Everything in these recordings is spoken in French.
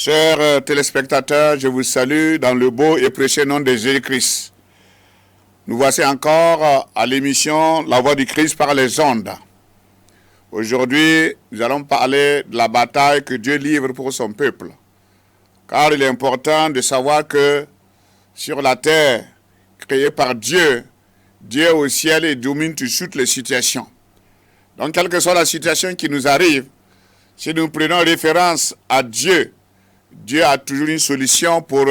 Chers téléspectateurs, je vous salue dans le beau et précieux nom de Jésus-Christ. Nous voici encore à l'émission La Voix du Christ par les ondes. Aujourd'hui, nous allons parler de la bataille que Dieu livre pour son peuple. Car il est important de savoir que sur la terre, créée par Dieu, Dieu au ciel et domine toutes les situations. Donc, quelle que soit la situation qui nous arrive, si nous prenons référence à Dieu, Dieu a toujours une solution pour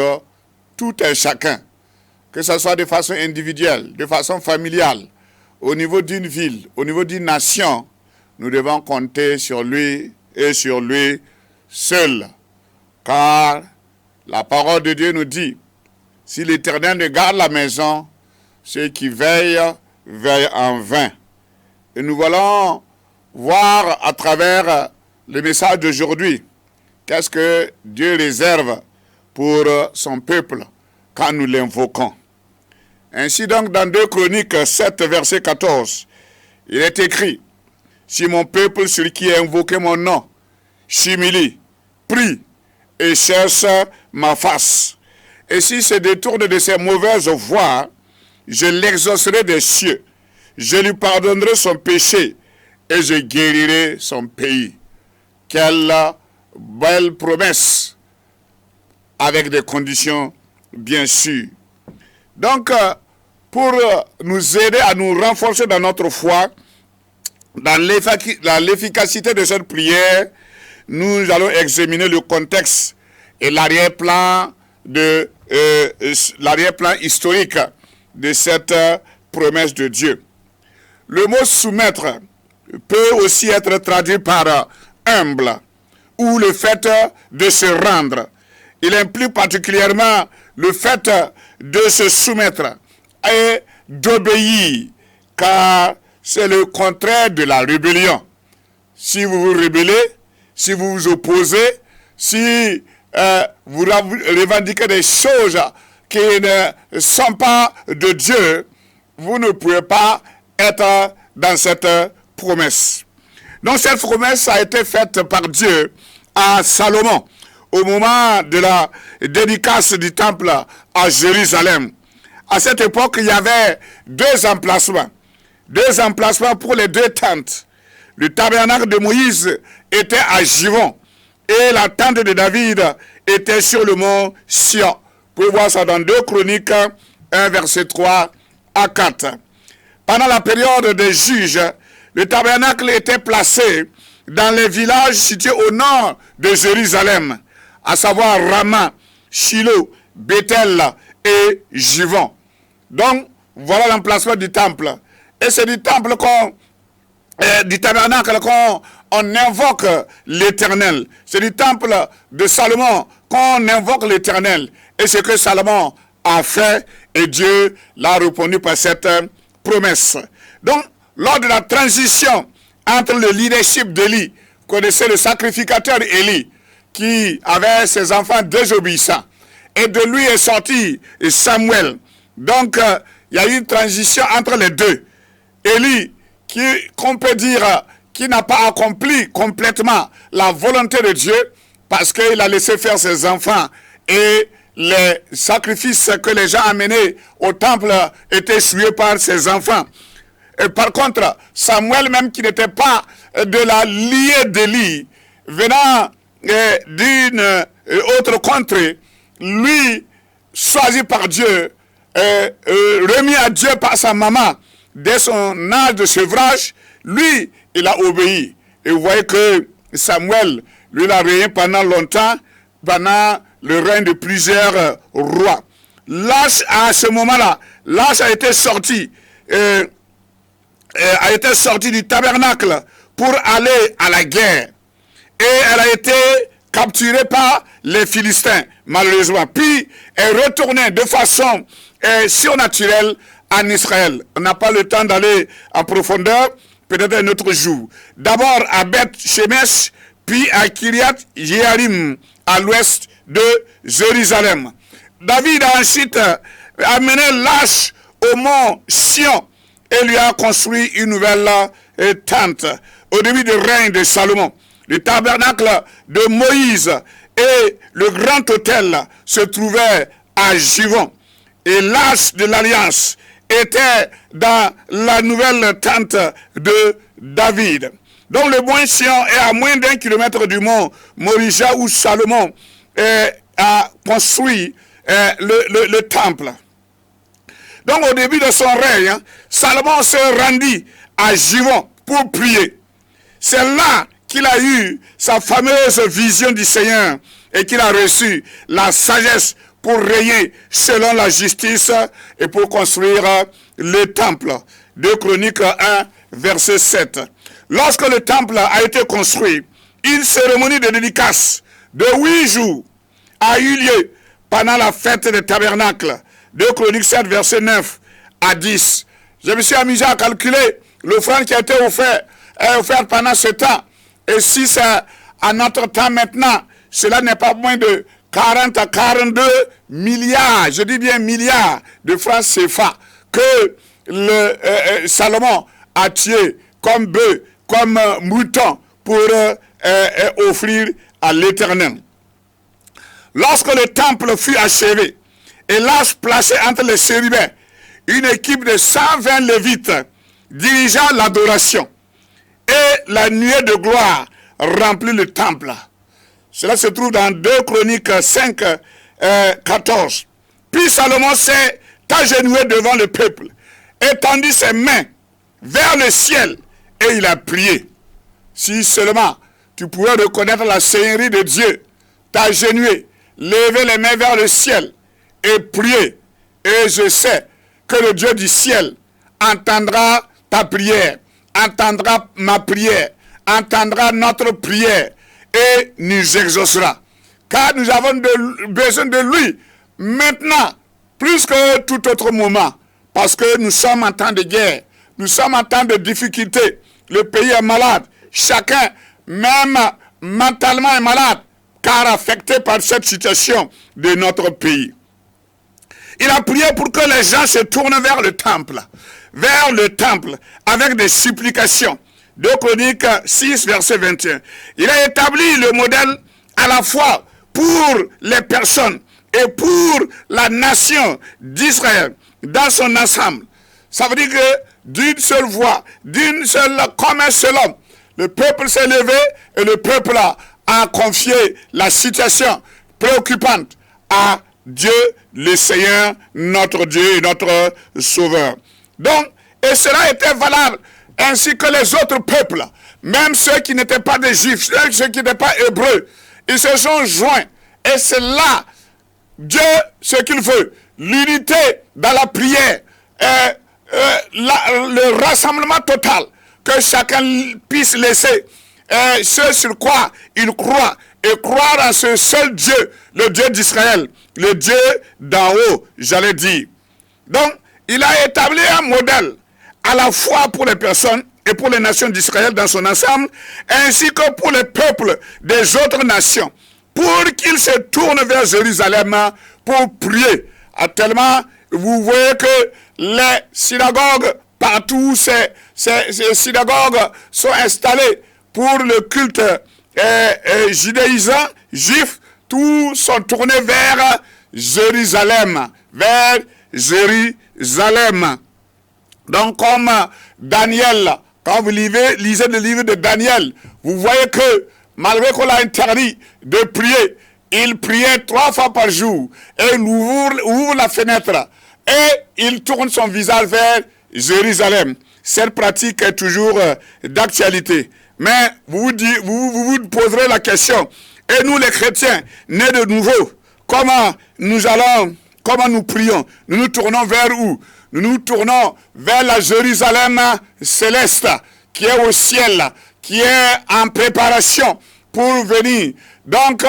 tout et chacun. Que ce soit de façon individuelle, de façon familiale, au niveau d'une ville, au niveau d'une nation, nous devons compter sur lui et sur lui seul. Car la parole de Dieu nous dit, si l'Éternel ne garde la maison, ceux qui veillent, veillent en vain. Et nous allons voir à travers le message d'aujourd'hui, qu'est-ce que Dieu réserve pour son peuple quand nous l'invoquons. Ainsi donc, dans 2 Chroniques 7, verset 14, il est écrit, « Si mon peuple, celui qui a invoqué mon nom, s'humilie, prie et cherche ma face, et s'il se détourne de ses mauvaises voies, je l'exaucerai des cieux, je lui pardonnerai son péché et je guérirai son pays. » Quelle belle promesse, avec des conditions bien sûres. Donc, pour nous aider à nous renforcer dans notre foi, dans l'efficacité de cette prière, nous allons examiner le contexte et l'arrière-plan historique de cette promesse de Dieu. Le mot soumettre peut aussi être traduit par humble, ou le fait de se rendre. Il implique particulièrement le fait de se soumettre et d'obéir, car c'est le contraire de la rébellion. Si vous vous rébellez, si vous vous opposez, si vous revendiquez des choses qui ne sont pas de Dieu, vous ne pouvez pas être dans cette promesse. Donc cette promesse a été faite par Dieu à Salomon au moment de la dédicace du temple à Jérusalem. À cette époque, il y avait deux emplacements pour les deux tentes. Le tabernacle de Moïse était à Givon et la tente de David était sur le mont Sion. Vous pouvez voir ça dans 2 Chroniques 1, verset 3 à 4. Pendant la période des juges, le tabernacle était placé dans les villages situés au nord de Jérusalem, à savoir Rama, Shiloh, Bethel et Givon. Donc, voilà l'emplacement du temple. Et c'est du temple du tabernacle qu'on invoque l'Éternel. C'est du temple de Salomon qu'on invoque l'Éternel. Et ce que Salomon a fait, et Dieu l'a répondu par cette promesse. Donc, lors de la transition entre le leadership d'Élie, vous connaissez le sacrificateur Élie, qui avait ses enfants désobéissants, et de lui est sorti Samuel. Donc, il y a eu une transition entre les deux. Élie, qu'on peut dire, qui n'a pas accompli complètement la volonté de Dieu, parce qu'il a laissé faire ses enfants, et les sacrifices que les gens amenaient au temple étaient suivis par ses enfants. Et par contre, Samuel, même qui n'était pas de la lignée d'Élie, venant d'une autre contrée, lui, choisi par Dieu, remis à Dieu par sa maman, dès son âge de sevrage, lui, il a obéi. Et vous voyez que Samuel, lui, il a régné pendant longtemps, pendant le règne de plusieurs rois. L'âge, à ce moment-là, l'âge a été sorti du tabernacle pour aller à la guerre. Et elle a été capturée par les Philistins, malheureusement. Puis, elle est retournée de façon surnaturelle en Israël. On n'a pas le temps d'aller en profondeur, peut-être un autre jour. D'abord à Beth-Shemesh, puis à Kiriath Jearim, à l'ouest de Jérusalem. David a ensuite amené l'âge au mont Sion et lui a construit une nouvelle tente. Au début du règne de Salomon, le tabernacle de Moïse et le grand autel se trouvait à Givon. Et l'arche de l'alliance était dans la nouvelle tente de David. Donc le mont Sion est à moins d'1 kilomètre du mont Morija où Salomon a construit le temple. Donc au début de son règne, Salomon se rendit à Givon pour prier. C'est là qu'il a eu sa fameuse vision du Seigneur et qu'il a reçu la sagesse pour régner selon la justice et pour construire le temple. 2 Chroniques 1, verset 7. Lorsque le temple a été construit, une cérémonie de dédicace de 8 jours a eu lieu pendant la fête des tabernacles. 2 Chroniques 7, verset 9 à 10. Je me suis amusé à calculer l'offrande qui a été offerte pendant ce temps. Et si c'est à notre temps maintenant, cela n'est pas moins de 40 à 42 milliards, je dis bien milliards de francs CFA que Salomon a tué comme bœuf, comme mouton pour offrir à l'Éternel. Lorsque le temple fut achevé et l'arche placée entre les chérubins, une équipe de 120 lévites dirigea l'adoration et la nuée de gloire remplit le temple. Cela se trouve dans 2 Chroniques 5, 14. Puis Salomon s'est agenouillé devant le peuple, étendit ses mains vers le ciel et il a prié. Si seulement tu pouvais reconnaître la seigneurie de Dieu, t'agenouiller, lever les mains vers le ciel et prier. Et je sais que le Dieu du ciel entendra ta prière, entendra ma prière, entendra notre prière et nous exaucera. Car nous avons besoin de lui maintenant, plus que tout autre moment. Parce que nous sommes en temps de guerre, nous sommes en temps de difficulté. Le pays est malade. Chacun, même mentalement, est malade, car affecté par cette situation de notre pays. Il a prié pour que les gens se tournent vers le temple, avec des supplications. 2 Chroniques 6, verset 21. Il a établi le modèle à la fois pour les personnes et pour la nation d'Israël dans son ensemble. Ça veut dire que d'une seule voix, comme un seul homme, le peuple s'est levé et le peuple a confié la situation préoccupante à Dieu, le Seigneur, notre Dieu et notre Sauveur. Donc, et cela était valable ainsi que les autres peuples, même ceux qui n'étaient pas des Juifs, ceux qui n'étaient pas hébreux, ils se sont joints. Et c'est là, Dieu, ce qu'il veut, l'unité dans la prière, le rassemblement total, que chacun puisse laisser ce sur quoi il croit, et croire en ce seul Dieu, le Dieu d'Israël, le Dieu d'en haut, j'allais dire. Donc, il a établi un modèle à la fois pour les personnes et pour les nations d'Israël dans son ensemble, ainsi que pour les peuples des autres nations, pour qu'ils se tournent vers Jérusalem pour prier. Tellement, vous voyez que les synagogues, partout, ces synagogues sont installées pour le culte judéisant, juif, tous sont tournés vers Jérusalem, Donc, comme Daniel, quand vous lisez le livre de Daniel, vous voyez que malgré qu'on l'a interdit de prier, il priait 3 fois par jour et il ouvre la fenêtre et il tourne son visage vers Jérusalem. Cette pratique est toujours d'actualité. Mais vous vous poserez la question, et nous les chrétiens, nés de nouveau, comment nous prions? Nous nous tournons vers où? Nous nous tournons vers la Jérusalem céleste, qui est au ciel, qui est en préparation pour venir. Donc,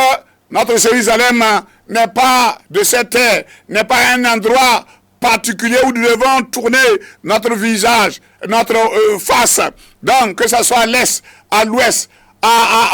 notre Jérusalem n'est pas de cette terre, n'est pas un endroit particulier où nous devons tourner notre visage, notre face. Donc, que ce soit à l'est, à l'ouest,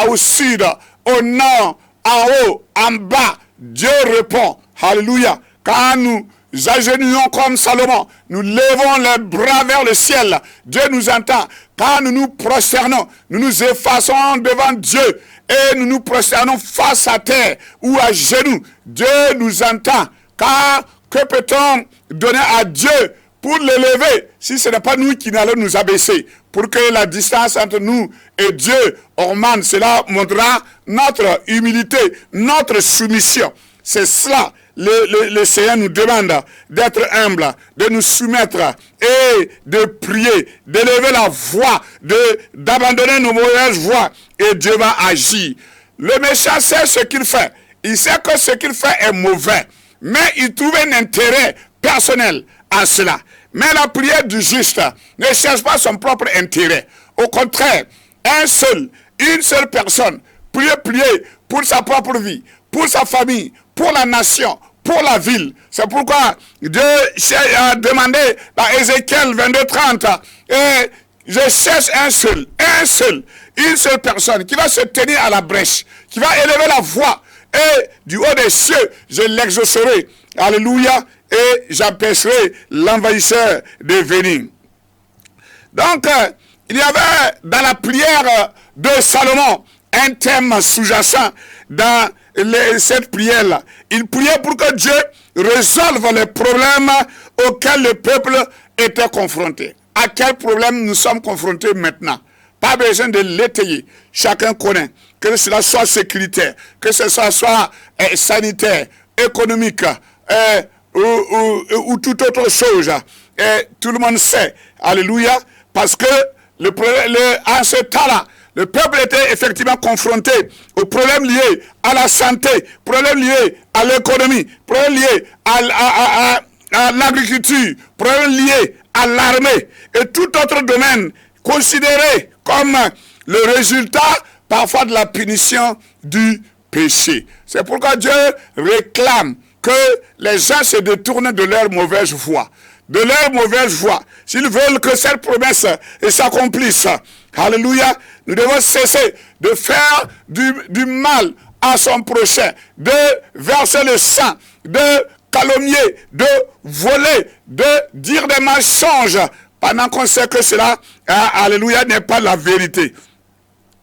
au sud, au nord, en haut, en bas, Dieu répond. Alléluia. Quand nous agenouillons comme Salomon, nous levons les bras vers le ciel, Dieu nous entend. Quand nous nous prosternons, nous nous effaçons devant Dieu et nous nous prosternons face à terre ou à genoux, Dieu nous entend. Car que peut-on donner à Dieu pour l'élever si ce n'est pas nous qui n'allons nous abaisser? Pour que la distance entre nous et Dieu augmente, cela montrera notre humilité, notre soumission. C'est cela. Le Seigneur nous demande d'être humble, de nous soumettre et de prier, d'élever la voix, d'abandonner nos mauvaises voies, et Dieu va agir. Le méchant sait ce qu'il fait. Il sait que ce qu'il fait est mauvais, mais il trouve un intérêt personnel à cela. Mais la prière du juste ne cherche pas son propre intérêt. Au contraire, une seule personne, prier pour sa propre vie, pour sa famille, pour la nation, pour la ville. C'est pourquoi Dieu a demandé dans Ézéchiel 22:30, et je cherche une seule personne qui va se tenir à la brèche, qui va élever la voix, et du haut des cieux, je l'exaucerai. Alléluia, et j'empêcherai l'envahisseur de venir. Donc, il y avait dans la prière de Salomon un thème sous-jacent dans cette prière-là. Il priait pour que Dieu résolve les problèmes auxquels le peuple était confronté. À quel problème nous sommes confrontés maintenant? Pas besoin de l'étayer. Chacun connaît. Que cela soit sécuritaire, que ce soit sanitaire, économique, ou toute autre chose. Et tout le monde sait. Alléluia. Parce que en ce temps-là, le peuple était effectivement confronté aux problèmes liés à la santé, problèmes liés à l'économie, problèmes liés à l'agriculture, problèmes liés à l'armée et tout autre domaine considéré comme le résultat parfois de la punition du péché. C'est pourquoi Dieu réclame que les gens se détournent de leur mauvaise voie. S'ils veulent que cette promesse s'accomplisse, alléluia, nous devons cesser de faire du mal à son prochain, de verser le sang, de calomnier, de voler, de dire des mensonges, pendant qu'on sait que cela, alléluia, n'est pas la vérité.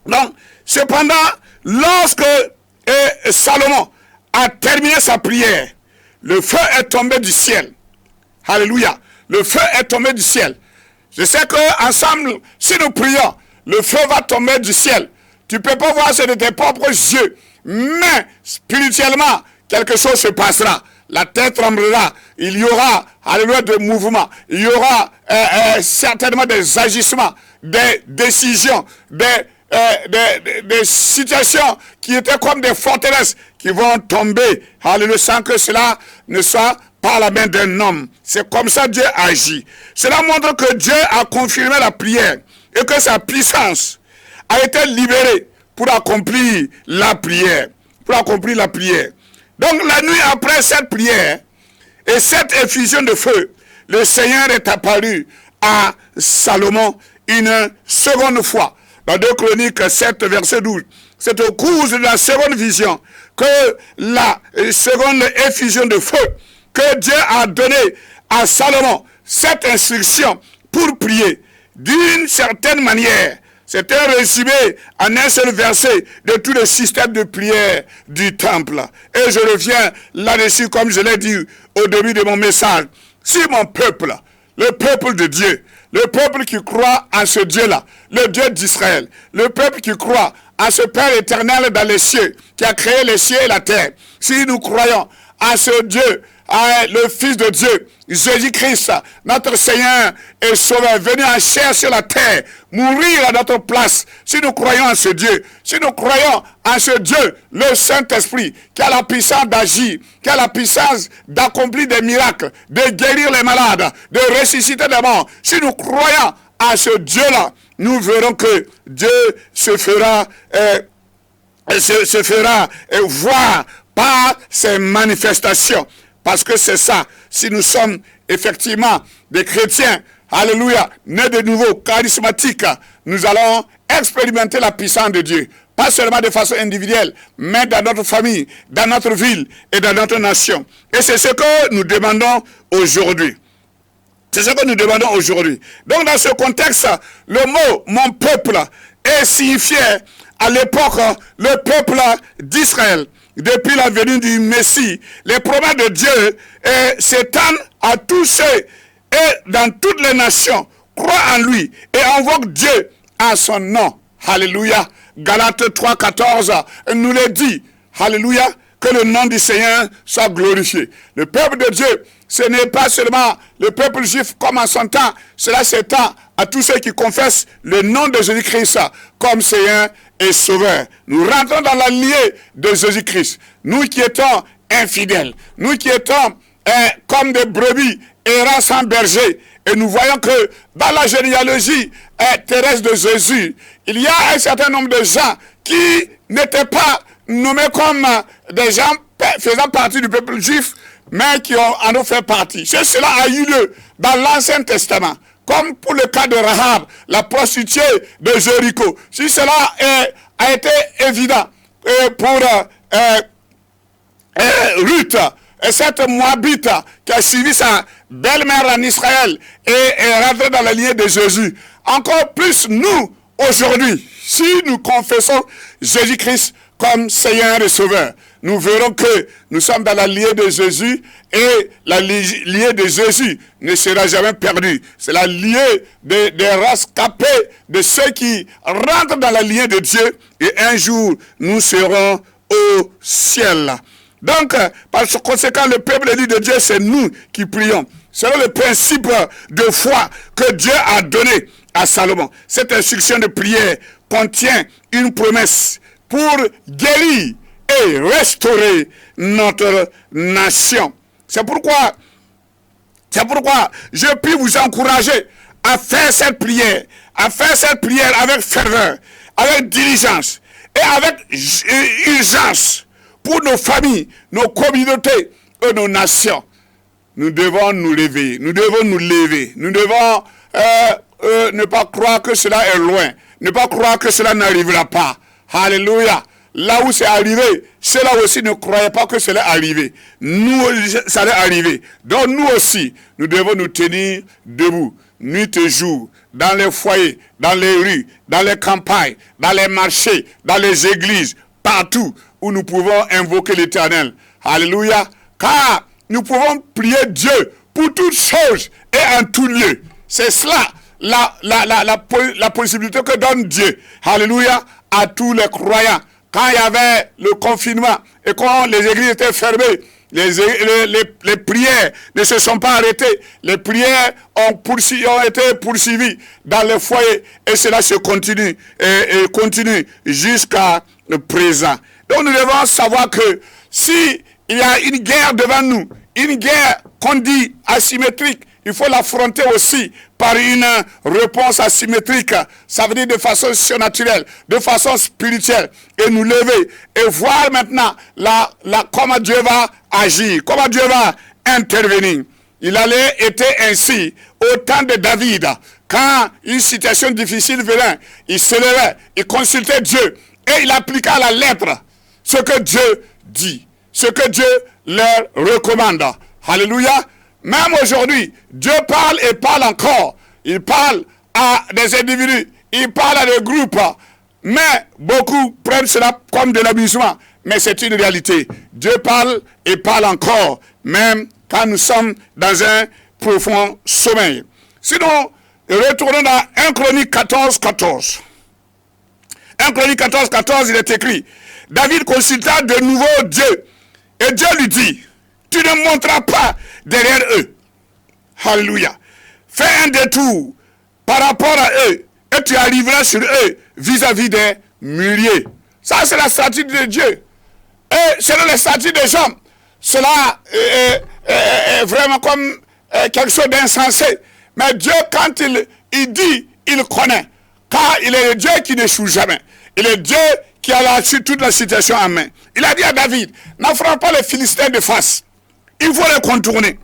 Donc, cependant, lorsque Salomon a terminé sa prière, le feu est tombé du ciel. Alléluia. Le feu est tombé du ciel. Je sais qu'ensemble, si nous prions, le feu va tomber du ciel. Tu ne peux pas voir ça de tes propres yeux. Mais, spirituellement, quelque chose se passera. La terre tremblera. Il y aura, alléluia, des mouvements. Il y aura certainement des agissements, des décisions, des situations qui étaient comme des forteresses qui vont tomber, alléluia, sans que cela ne soit par la main d'un homme. C'est comme ça Dieu agit. Cela montre que Dieu a confirmé la prière et que sa puissance a été libérée pour accomplir la prière. Donc la nuit après cette prière et cette effusion de feu, le Seigneur est apparu à Salomon une seconde fois. Dans 2 Chroniques 7, verset 12. C'est au cours de la seconde vision que la seconde effusion de feu, que Dieu a donné à Salomon cette instruction pour prier. D'une certaine manière, c'était résumé en un seul verset de tout le système de prière du temple. Et je reviens là-dessus, comme je l'ai dit au début de mon message. Si mon peuple, le peuple de Dieu, le peuple qui croit en ce Dieu-là, le Dieu d'Israël, le peuple qui croit en ce Père éternel dans les cieux, qui a créé les cieux et la terre, si nous croyons en ce Dieu, le Fils de Dieu, Jésus-Christ, notre Seigneur et Sauveur, venu en chair sur la terre, mourir à notre place, si nous croyons en ce Dieu, si nous croyons en ce Dieu, le Saint-Esprit, qui a la puissance d'agir, qui a la puissance d'accomplir des miracles, de guérir les malades, de ressusciter les morts, si nous croyons à ce Dieu-là, nous verrons que Dieu se fera voir par ses manifestations. Parce que c'est ça, si nous sommes effectivement des chrétiens, alléluia, nés de nouveau, charismatiques, nous allons expérimenter la puissance de Dieu. Pas seulement de façon individuelle, mais dans notre famille, dans notre ville et dans notre nation. Et c'est ce que nous demandons aujourd'hui. C'est ce que nous demandons aujourd'hui. Donc dans ce contexte, le mot « mon peuple » est signifié à l'époque le peuple d'Israël. Depuis la venue du Messie, les promesses de Dieu s'étendent à tous ceux et dans toutes les nations croient en lui et invoquent Dieu en son nom. Alléluia. Galates 3,14 nous le dit. Alléluia. Que le nom du Seigneur soit glorifié. Le peuple de Dieu, ce n'est pas seulement le peuple juif comme en son temps. Cela s'étend à tous ceux qui confessent le nom de Jésus-Christ comme Seigneur et Sauveur. Nous rentrons dans la lignée de Jésus-Christ. Nous qui étions infidèles, nous qui étions comme des brebis errant sans berger. Et nous voyons que dans la généalogie terrestre de Jésus, il y a un certain nombre de gens qui n'étaient pas nommés comme des gens faisant partie du peuple juif, mais qui en ont fait partie. Cela a eu lieu dans l'Ancien Testament, comme pour le cas de Rahab, la prostituée de Jéricho. Si cela a été évident pour Ruth, cette Moabite qui a suivi sa belle-mère en Israël et est rentrée dans la lignée de Jésus. Encore plus nous, aujourd'hui, si nous confessons Jésus-Christ comme Seigneur et Sauveur, nous verrons que nous sommes dans la lignée de Jésus et la lignée de Jésus ne sera jamais perdue. C'est la lignée des rescapés, de ceux qui rentrent dans la lignée de Dieu et un jour nous serons au ciel. Donc, par conséquent, le peuple élu de Dieu, c'est nous qui prions. C'est le principe de foi que Dieu a donné à Salomon. Cette instruction de prière contient une promesse pour guérir et restaurer notre nation. C'est pourquoi je puis vous encourager à faire cette prière avec ferveur, avec diligence et avec urgence pour nos familles, nos communautés et nos nations. Nous devons nous lever, nous devons ne pas croire que cela est loin, ne pas croire que cela n'arrivera pas. Alléluia. Là où c'est arrivé, ceux-là aussi ne croyaient pas que cela arrivait. Nous, ça allait arriver. Donc nous aussi, nous devons nous tenir debout, nuit et jour, dans les foyers, dans les rues, dans les campagnes, dans les marchés, dans les églises, partout où nous pouvons invoquer l'Éternel. Alléluia. Car nous pouvons prier Dieu pour toutes choses et en tout lieu. C'est cela la possibilité que donne Dieu. Alléluia. À tous les croyants. Quand il y avait le confinement et quand les églises étaient fermées, les prières ne se sont pas arrêtées. Les prières ont été poursuivies dans les foyers et cela se continue et continue jusqu'à présent. Donc nous devons savoir que si il y a une guerre devant nous, une guerre qu'on dit asymétrique, il faut l'affronter aussi par une réponse asymétrique. Ça veut dire de façon surnaturelle, de façon spirituelle. Et nous lever et voir maintenant comment Dieu va agir, comment Dieu va intervenir. Il allait être ainsi au temps de David. Quand une situation difficile venait, il se levait, il consultait Dieu et il appliqua à la lettre ce que Dieu dit, ce que Dieu leur recommande. Alléluia. Même aujourd'hui, Dieu parle et parle encore. Il parle à des individus, il parle à des groupes. Mais beaucoup prennent cela comme de l'amusement. Mais c'est une réalité. Dieu parle et parle encore, même quand nous sommes dans un profond sommeil. Sinon, retournons dans 1 Chronique 14, 14. 1 Chronique 14, 14, il est écrit: David consulta de nouveau Dieu. Et Dieu lui dit: tu ne monteras pas derrière eux. Alléluia. Fais un détour par rapport à eux et tu arriveras sur eux vis-à-vis des mûriers. Ça, c'est la stratégie de Dieu. Et selon les statuts des hommes, cela est vraiment comme quelque chose d'insensé. Mais Dieu, quand il dit, il connaît. Car il est le Dieu qui n'échoue jamais. Il est Dieu qui a là-dessus toute la situation en main. Il a dit à David: n'affronte pas les Philistins de face. Il faut les contourner.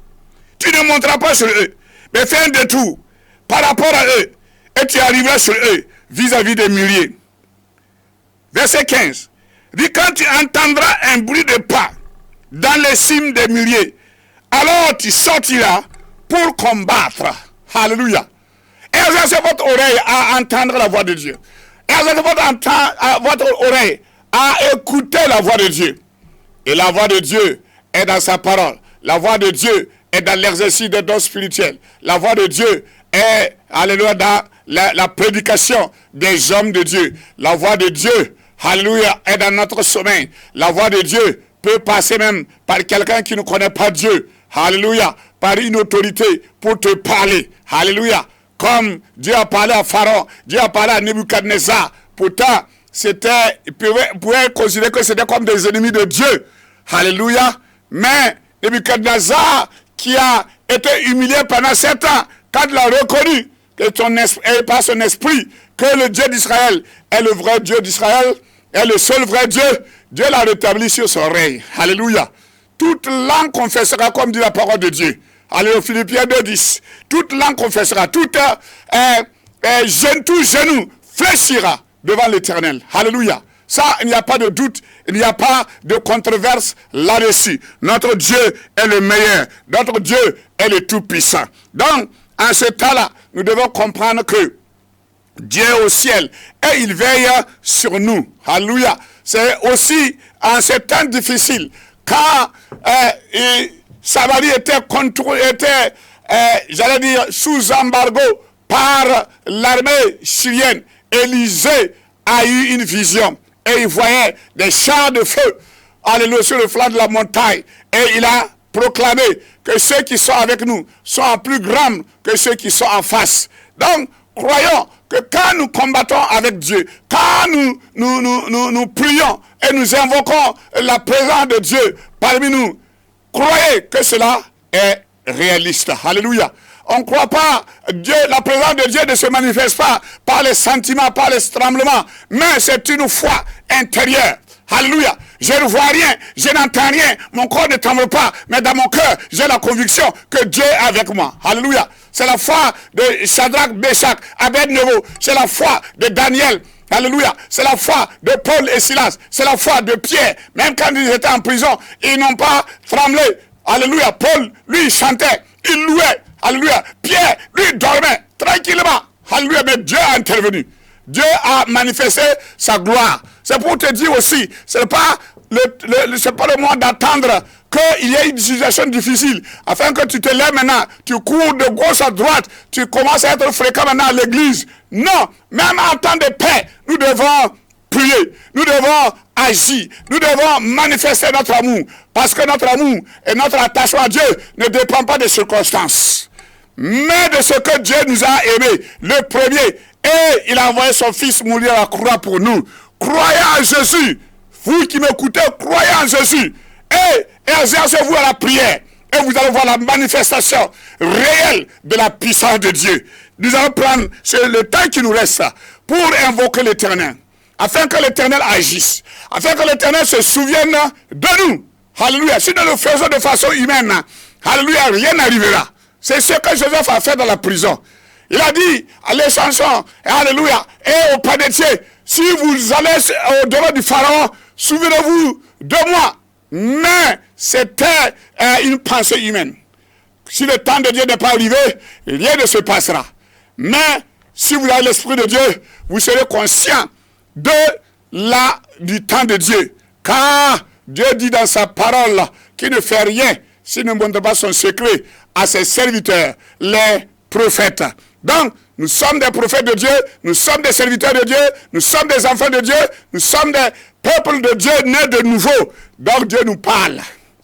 Tu ne monteras pas sur eux, mais fais un détour par rapport à eux, et tu arriveras sur eux vis-à-vis des mûriers. Verset 15. Dit, quand tu entendras un bruit de pas dans les cimes des mûriers, alors tu sortiras pour combattre. Alléluia. Exercez votre oreille à entendre la voix de Dieu. Exercez votre oreille à écouter la voix de Dieu. Et la voix de Dieu est dans sa parole. La voix de Dieu est dans l'exercice des dons spirituels. La voix de Dieu est, alléluia, dans la prédication des hommes de Dieu. La voix de Dieu, alléluia, est dans notre sommeil. La voix de Dieu peut passer même par quelqu'un qui ne connaît pas Dieu. Alléluia, par une autorité pour te parler. Alléluia. Comme Dieu a parlé à Pharaon, Dieu a parlé à Nebuchadnezzar. Pourtant, il pouvait considérer que c'était comme des ennemis de Dieu. Alléluia. Mais Nebuchadnezzar, qui a été humilié pendant 7 ans, quand il a reconnu que par son esprit, que le Dieu d'Israël est le vrai Dieu d'Israël, est le seul vrai Dieu, Dieu l'a rétabli sur son règne. Alléluia. Toute langue confessera, comme dit la parole de Dieu. Alléluia, Philippiens 2:10. Toute langue confessera, tout genou fléchira devant l'Éternel. Alléluia. Ça, il n'y a pas de doute, il n'y a pas de controverse là-dessus. Notre Dieu est le meilleur. Notre Dieu est le tout-puissant. Donc, en ce temps-là, nous devons comprendre que Dieu est au ciel et il veille sur nous. Alléluia. C'est aussi en ces temps difficiles, quand Samarie était j'allais dire, sous embargo par l'armée syrienne, Élisée a eu une vision et il voyait des chars de feu, alléluia, sur le flanc de la montagne, et il a proclamé que ceux qui sont avec nous sont en plus grands que ceux qui sont en face. Donc, croyons que quand nous combattons avec Dieu, quand nous prions et nous invoquons la présence de Dieu parmi nous, croyez que cela est réaliste. Alléluia. On ne croit pas, la présence de Dieu ne se manifeste pas par les sentiments, par les tremblements, mais c'est une foi intérieure. Alléluia. Je ne vois rien, je n'entends rien, mon corps ne tremble pas, mais dans mon cœur, j'ai la conviction que Dieu est avec moi. Alléluia. C'est la foi de Shadrach, Meshach, Abednego, c'est la foi de Daniel. Alléluia. C'est la foi de Paul et Silas, c'est la foi de Pierre. Même quand ils étaient en prison, ils n'ont pas tremblé. Alléluia. Paul, lui, il chantait, il louait. Alléluia. Pierre, lui, dormait tranquillement. Alléluia. Mais Dieu a intervenu. Dieu a manifesté sa gloire. C'est pour te dire aussi, ce n'est pas le moment d'attendre qu'il y ait une situation difficile, afin que tu te lèves maintenant, tu cours de gauche à droite, tu commences à être fréquent maintenant à l'église. Non, même en temps de paix, nous devons prier, nous devons agir, nous devons manifester notre amour, parce que notre amour et notre attachement à Dieu ne dépend pas des circonstances, mais de ce que Dieu nous a aimés, le premier, et il a envoyé son fils mourir à la croix pour nous. Croyez en Jésus, vous qui m'écoutez, croyez en Jésus, et exercez-vous à la prière, et vous allez voir la manifestation réelle de la puissance de Dieu. Nous allons prendre le temps qui nous reste pour invoquer l'Éternel, afin que l'Éternel agisse, afin que l'Éternel se souvienne de nous. Alléluia. Si nous le faisons de façon humaine, alléluia, rien n'arrivera. C'est ce que Joseph a fait dans la prison. Il a dit à les chansons, alléluia, et au Père de Dieu, si vous allez au-devant du Pharaon, souvenez-vous de moi. Mais c'était une pensée humaine. Si le temps de Dieu n'est pas arrivé, rien ne se passera. Mais si vous avez l'Esprit de Dieu, vous serez conscient du temps de Dieu. Car Dieu dit dans sa parole qu'il ne fait rien s'il ne montre pas son secret à ses serviteurs, les prophètes. Donc, nous sommes des prophètes de Dieu, nous sommes des serviteurs de Dieu, nous sommes des enfants de Dieu, nous sommes des peuples de Dieu nés de nouveau. Donc Dieu nous parle.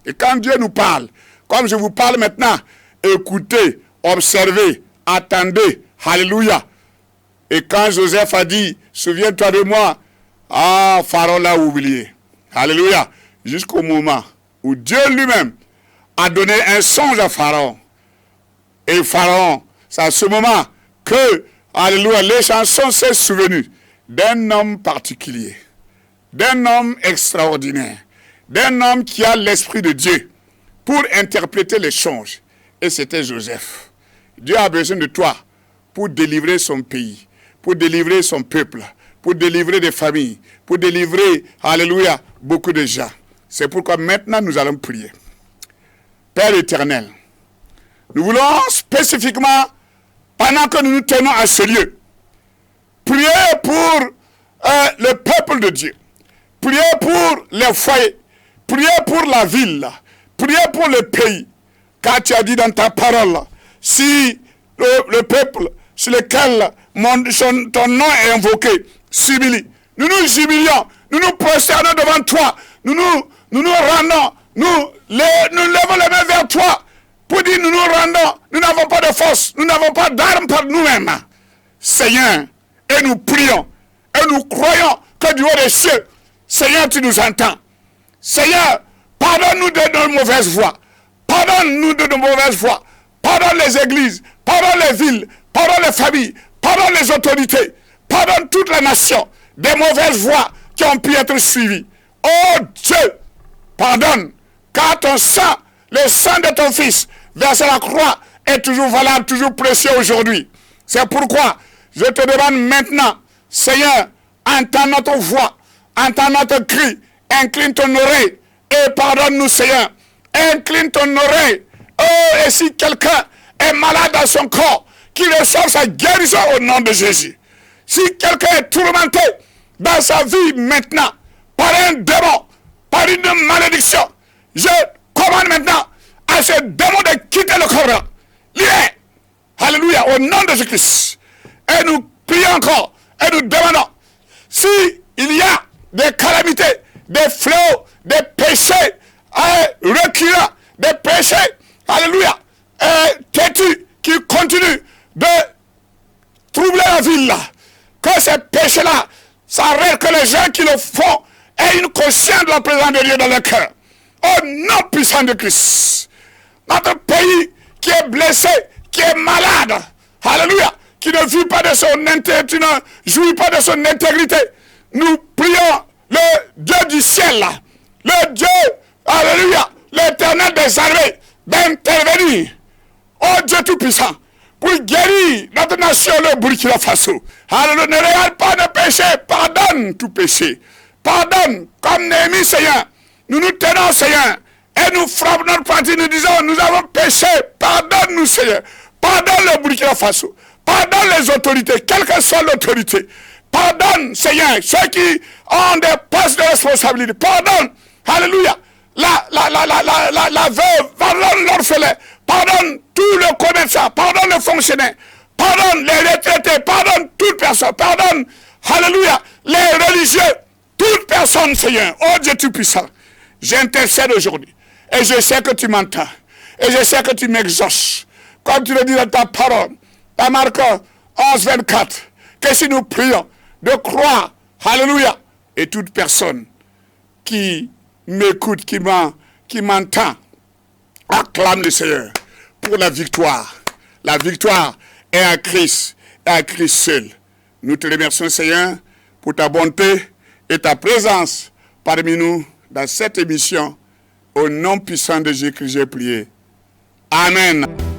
Et quand Dieu nous parle, comme je vous parle maintenant, écoutez, observez, attendez. Alléluia. Et quand Joseph a dit, souviens-toi de moi, Pharaon l'a oublié. Alléluia. Jusqu'au moment où Dieu lui-même a donné un songe à Pharaon. Et Pharaon, c'est à ce moment que, alléluia, les chansons s'est souvenu d'un homme particulier, d'un homme extraordinaire, d'un homme qui a l'Esprit de Dieu pour interpréter les songes. Et c'était Joseph. Dieu a besoin de toi pour délivrer son pays, pour délivrer son peuple, pour délivrer des familles, pour délivrer, alléluia, beaucoup de gens. C'est pourquoi maintenant nous allons prier. Père éternel, nous voulons spécifiquement, pendant que nous nous tenons à ce lieu, prier pour le peuple de Dieu, prier pour les foyers, prier pour la ville, prier pour le pays, car tu as dit dans ta parole, si le peuple sur lequel ton nom est invoqué s'humilie, nous nous humilions, nous nous prosternons devant toi, nous nous rendons, nous levons les mains vers toi pour dire nous nous rendons, nous n'avons pas de force, nous n'avons pas d'armes par nous-mêmes. Seigneur, et nous prions, et nous croyons que du haut des cieux, Seigneur, tu nous entends. Seigneur, pardonne-nous de nos mauvaises voies, pardonne-nous de nos mauvaises voies, pardonne les églises, pardonne les villes, pardonne les familles, pardonne les autorités, pardonne toute la nation des mauvaises voies qui ont pu être suivies. Oh Dieu, pardonne, car ton sang, le sang de ton Fils, versé à la croix, est toujours valable, toujours précieux aujourd'hui. C'est pourquoi je te demande maintenant, Seigneur, entends notre voix, entends notre cri, incline ton oreille et pardonne-nous, Seigneur. Incline ton oreille. Oh, et si quelqu'un est malade dans son corps, qu'il reçoive sa guérison au nom de Jésus. Si quelqu'un est tourmenté dans sa vie maintenant, par un démon, par une malédiction, je commande maintenant à ce démon de quitter le corps. Alléluia, au nom de Jésus-Christ. Et nous prions encore, et nous demandons, si il y a des calamités, des fléaux, des péchés reculants, des péchés, alléluia, têtus, qui continuent de troubler la ville là, que ces péchés-là s'arrêtent, que les gens qui le font aient une conscience de la présence de Dieu dans leur cœur. Au nom puissant de Christ. Notre pays qui est blessé, qui est malade, alléluia, qui ne vit pas de son intégrité, ne jouit pas de son intégrité, nous prions le Dieu du ciel, le Dieu, alléluia, l'éternel des armées, d'intervenir, oh Dieu tout-puissant, pour guérir notre nation, le Burkina Faso. Alléluia, ne regarde pas nos péchés, pardonne tout péché, pardonne, comme Néhémie, Seigneur, nous nous tenons, Seigneur, et nous frappons notre partie, nous disons, nous avons péché, pardonne-nous, Seigneur, pardonne le Burkina Faso, pardonne les autorités, quelle que soit l'autorité, pardonne, Seigneur, ceux qui ont des postes de responsabilité, pardonne, alléluia, la veuve, pardonne l'orphelin, pardonne tout le commerçant, pardonne le fonctionnaire, pardonne les retraités, pardonne toute personne, pardonne, alléluia, les religieux, toute personne, Seigneur, oh Dieu tout-puissant, j'intercède aujourd'hui, et je sais que tu m'entends, et je sais que tu m'exauces, comme tu le dis dans ta parole, dans Marc 11, 24, que si nous prions, de croire, alléluia, et toute personne qui m'écoute, qui m'entend, acclame le Seigneur pour la victoire. La victoire est à Christ, et à Christ seul. Nous te remercions, Seigneur, pour ta bonté et ta présence parmi nous dans cette émission. Au nom puissant de Jésus-Christ, j'ai prié. Amen.